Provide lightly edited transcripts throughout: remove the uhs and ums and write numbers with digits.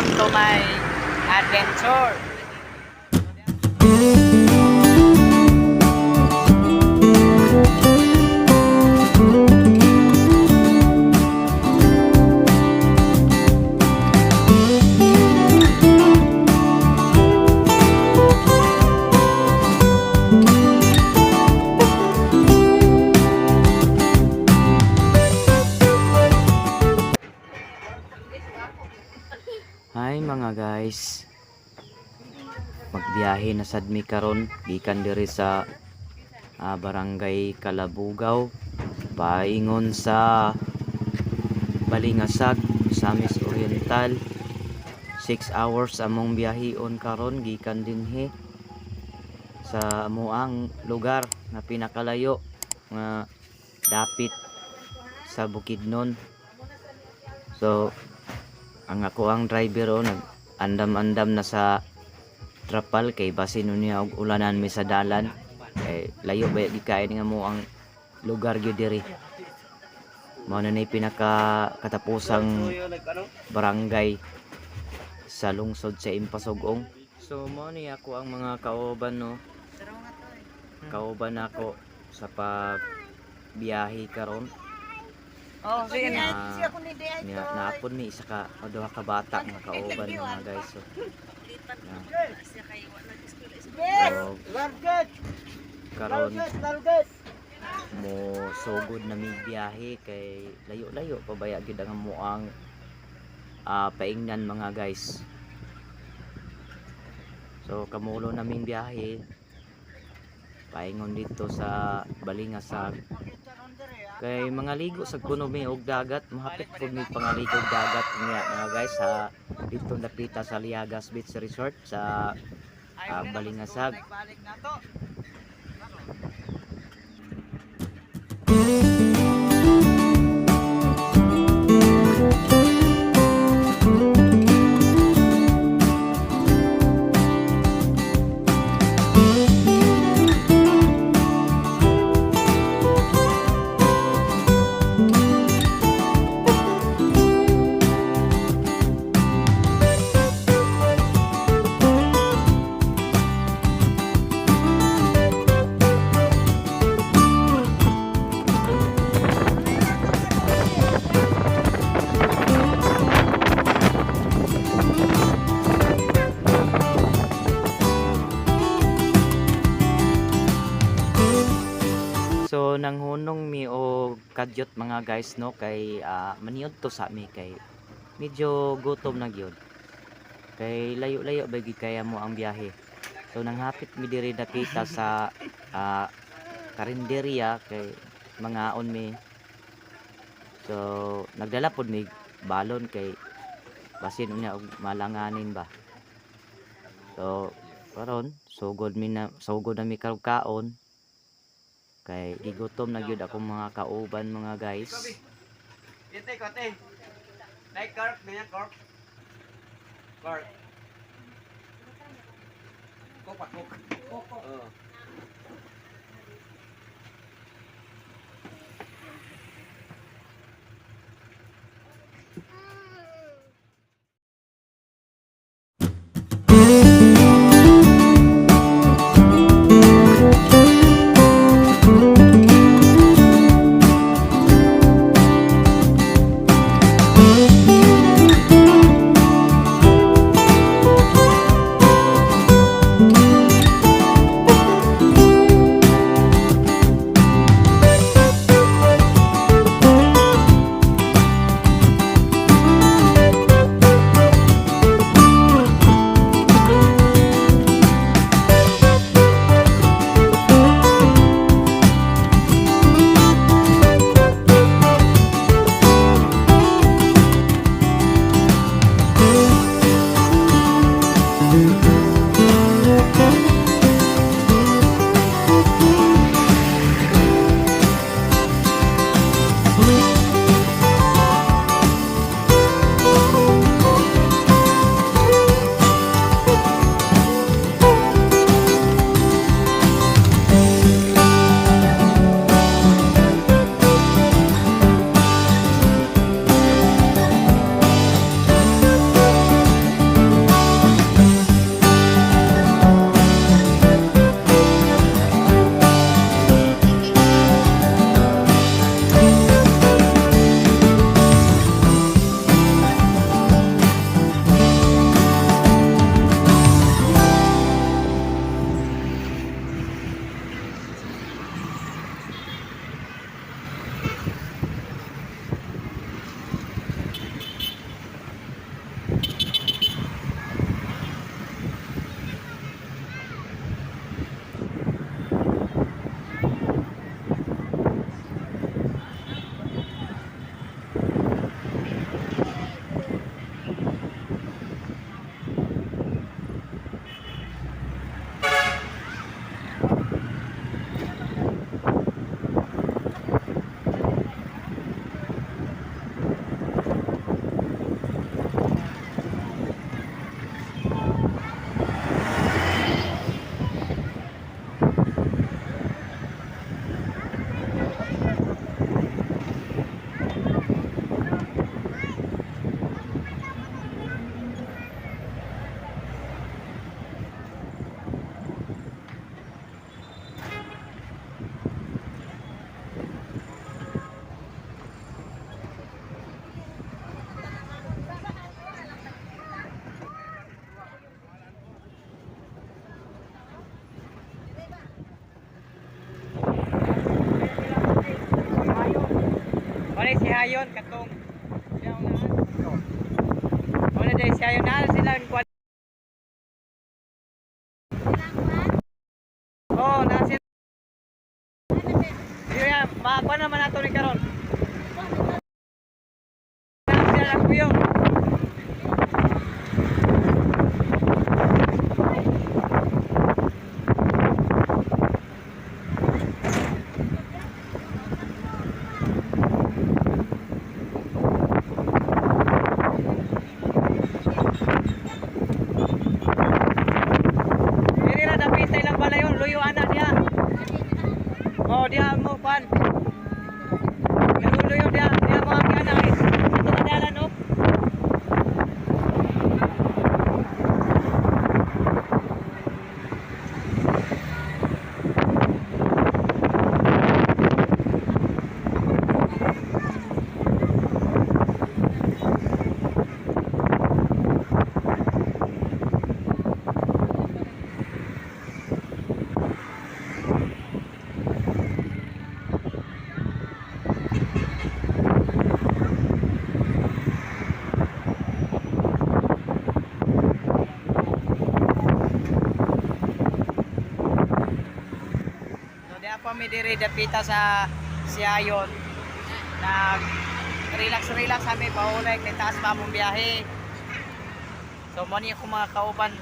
welcome to my adventure. Hi mga guys, magbiyahe na sad mi karon gikan diri sa barangay Kalabugaw paingon sa Balingasag, Misamis Oriental. 6 hours among biyahon karon gikan dinhi sa amuang lugar na pinakalayo nga dapit sa Bukidnon. So ang ako ang driver nag-andam-andam na sa trapal kay basin niya og ulanan mi sa dalan kay layo ba gikain nga mo ang lugar gyud diri. Mao na nay pinaka katapusang barangay sa lungsod sa Impasugong. So mao ni ako ang mga kauban no. Kauban ako sa pagbiyahe karon. Oh, sige na. Naapon ni isa ka o duha ka bata nga kauban mga guys. So, karon mo sugod na mi biyahe kay layo-layo pabaya gid ang amuang paingnan mga guys. So kamulo naming biyahe paingon dito sa Balingasag. Kay mga ligo sa kuno mi og dagat, mahapit pud mi pangaligo og dagat niya mga guys sa dito napita sa Liagas Beach Resort sa Balingasag. So nanghunong mi og kadyot mga guys no kay maniud to sa mi kay medyo gutom na gyud. Kay layo-layo ba gid kaya mo ang biyahe. So nanghapit mi diri nakita sa karinderya kay mga on mi. So nagdala pod mi balon kay basin unya og malanganin ba. So karon sugod na mi kaon kay gigutom na gyud akong mga kauban mga guys. Dito kote. Like cork niya cork. Cork. Kok. Oh. si Hayon katong siya unahan. Wala day si Hayon na sila ang kwat. Oh, nasi. Iya, apa naman nato ni karon? Nasi lang kuyo. Diri ra dapit sa ilang balayon, luyo ana dia. Oh, dia mo pan. Luyo dia, dia mo ang ana is. Ito na dalan no. So dia pa mi diri dapita sa Siayon. Nag relax kami paulay kay taas pa mong biyahe. So mo ni ako mga kauban.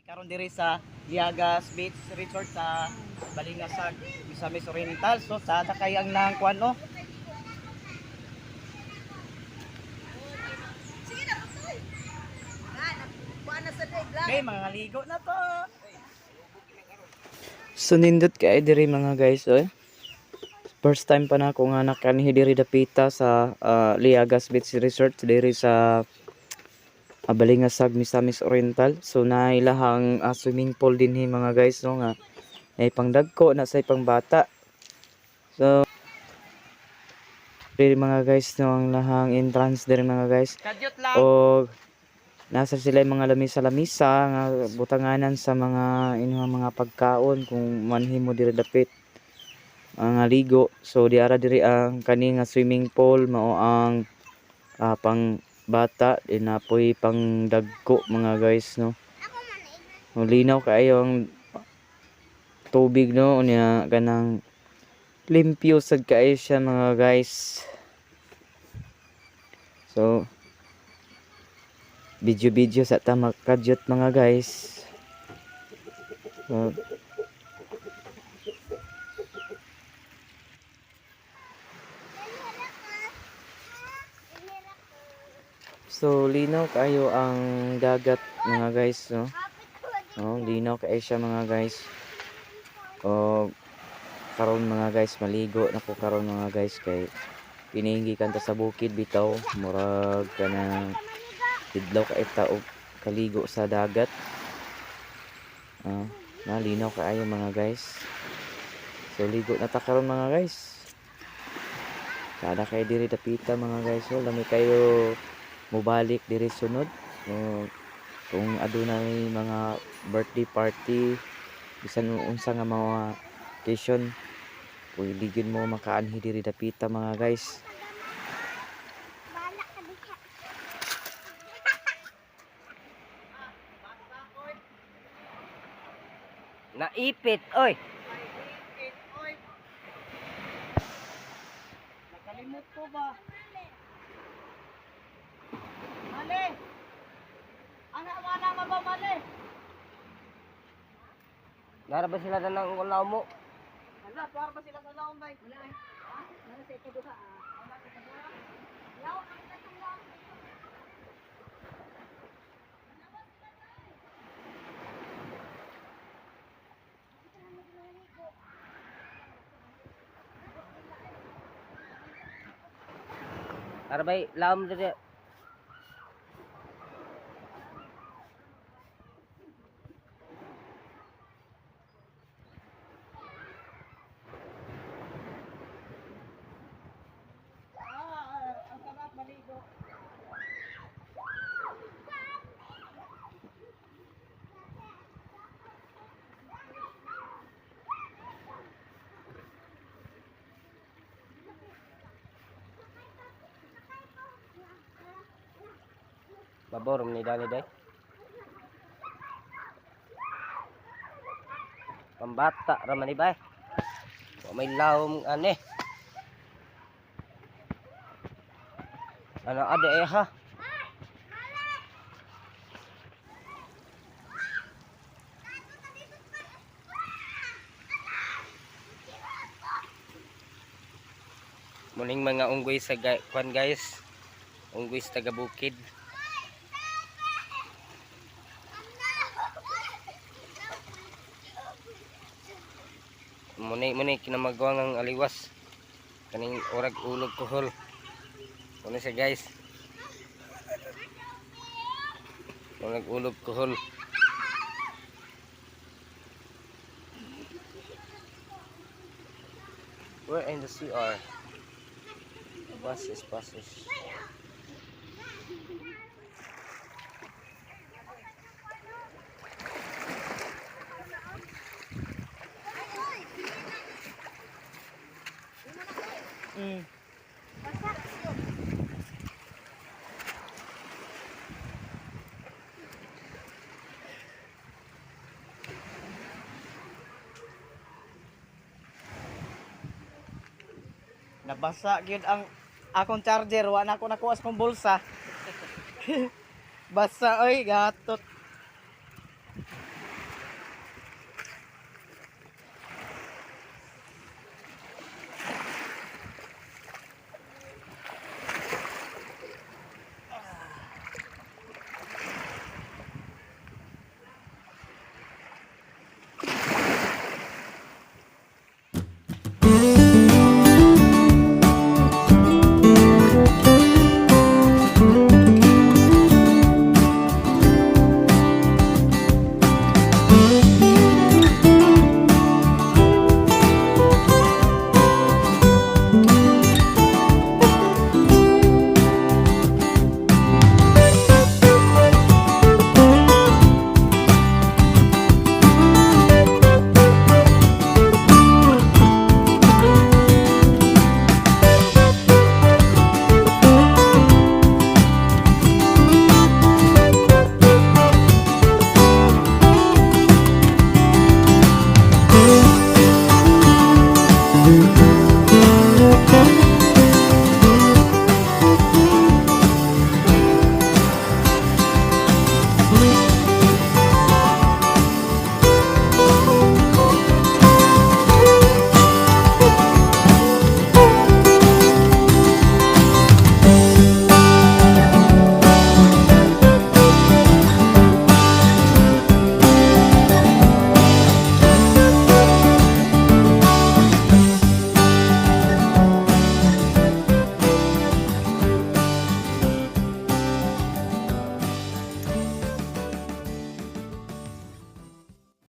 Karon diri sa Liagas Beach Resort sa Balingasag, Misamis Oriental. So sada kay ang nang kuan no. Okay, mga ligo na to. So nindot kay diri mga guys oy. First time pa na ako nga nakanihi diri dapita sa Liagas Beach Resort diri sa Balingasag, Misamis Oriental. So nailahang swimming pool dinhi mga guys no nga ay pangdagko na sa pangbata. So diri mga guys no ang lahang entrance diri mga guys. Kadyot lang. O nasa sila yung mga lamisa-lamisa nga butanganan sa mga inyong mga pagkaon kung manhimo diri dapit ang ligo. So diara diri ang kani nga swimming pool mao ang pang bata inapoy pang dagko mga guys no. Linaw kaayo ang tubig no unya kanang limpyo sad kaayo siya mga guys. So video sa tama kadyot mga guys. So linaw kayo ang dagat mga guys no. Oh, linaw kayo siya mga guys. O karon mga guys maligo na ko karon mga guys kay pininggi kanta sa bukid bitaw murag kanang tidlaw ka tao kaligo sa dagat. Malinaw kaayo mga guys. So ligo na ta karon mga guys. Sada kay diri dapita mga guys. So lami kayo mubalik diri sunod. Kung adunay mga birthday party bisan unsa nga mga occasion pwede gyud mo makaanhi diri dapita mga guys. Naipit, oy. Nakalimot ko ba? Mali. Anak mana nga ba mali? Dara ba sila na ng ulaw mo? Wala, para ba sila sa laon bay? Wala eh. Wala sa ito duha. Wala sa ito duha. Laon ang katong laon. Dara ba lawom diri? Ang sarap maligo. Babor ni dali day. Pambata raman ni bay. May lawom ane. Ano ada ha? Muning mga unggoy sa kwan guys. Unggoy sa taga bukid. Muni kinamagwang ang aliwas. Kaning orag ulog kuhol. Ano siya guys? Orag ulog kuhol. We're in the CR. Buses. Nabasa gyud ang akong charger, wa na ako nakuha sa kong bulsa. Basa oy, gatot.